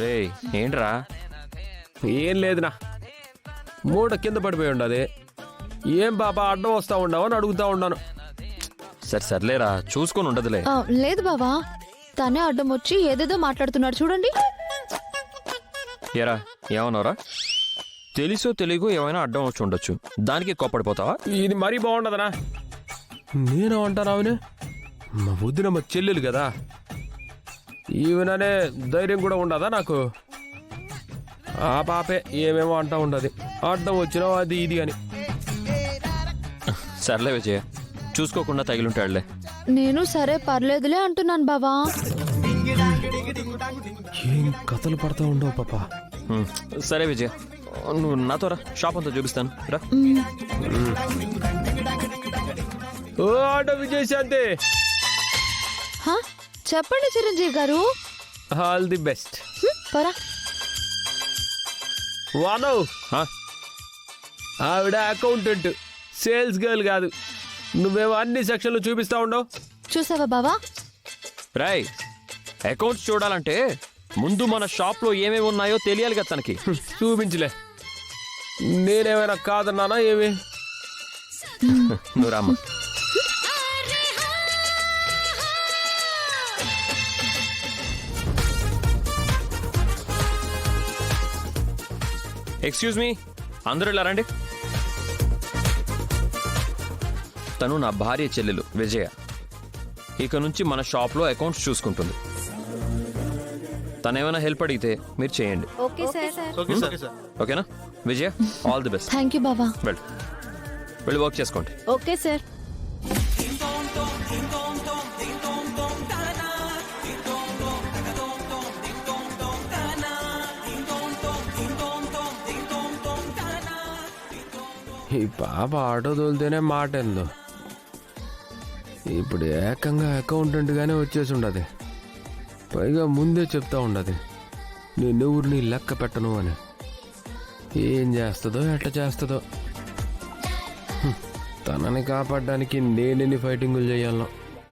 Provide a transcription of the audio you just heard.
రే ఏంట్రా? ఏం లేదునా, మూట కింద పడిపోయి ఉండదు. ఏం పాపా అడ్డం వస్తా ఉండవు అని అడుగుతా ఉన్నాను. సర్లేరా, చూసుకొని ఉండదులే. లేదు బావా, తనే అడ్డం వచ్చి ఏదేదో మాట్లాడుతున్నాడు చూడండి. ఏరా ఏమన్నారా? తెలుసో తెలియకో ఏమైనా అడ్డం వచ్చి ఉండొచ్చు, దానికి కోప్పడిపోతావా? ఇది మరీ బాగుండదనా. నేను అంటానావునే, మా వదిన మా చెల్లెలు కదా, ఈవెననే ధైర్యం కూడా ఉండదా నాకు? ఆ పాపే ఏమేమో అంటా ఉండదు, అడ్డం వచ్చినా అది ఇది అని. సర్లే విజయ, చూసుకోకుండా తగిలుంటాడులే. నేను సరే పర్లేదులే అంటున్నాను బావా. ఏం కథలు పడతా ఉండవు పాపా. సరే విజయ, నువ్వు నాతో రా, షాప్ అంతా చూపిస్తాను రా. ఓ ఆటో విజయశాంతి, హా, చెప్పండి చిరంజీవి గారు. All the best. పరా వానవ్, ఆవిడ అకౌంటెంట్, సేల్స్ గర్ల్ కాదు. నువ్వేమో అన్ని సెక్షన్లు చూపిస్తా ఉండవు. చూసావా బావా? రాయ్, అకౌంట్స్ చూడాలంటే ముందు మన షాప్ లో ఏమేమి ఉన్నాయో తెలియాలి కదా తనకి. చూపించలే, నేనేమైనా కాదన్నానా ఏమి? నువ్వు రామ్మా. ఎక్స్క్యూజ్ మీ, అందరూ ఇలా రండి. తను నా భార్య చెల్లెలు విజయ. ఇక నుంచి మన షాప్లో అకౌంట్స్ చూసుకుంటుంది. తనేమైనా హెల్ప్ అడిగితే మీరు చేయండి, ఓకేనా? Vijaya, all the best. Thank you బావా. వెళ్ళి వర్క్ చేసుకోండి. Okay sir. ఈ పాప ఆటో తోలితేనే మాట ఎందు, ఇప్పుడు ఏకంగా అకౌంటెంట్గానే వచ్చేసి ఉండదు. పైగా ముందే చెప్తా ఉండదు, నేనెవరిని లెక్క పెట్టను అని. ఏం చేస్తుందో ఎట్లా చేస్తుందో. తనని కాపాడడానికి నేనెన్ని ఫైటింగులు చేయాలను.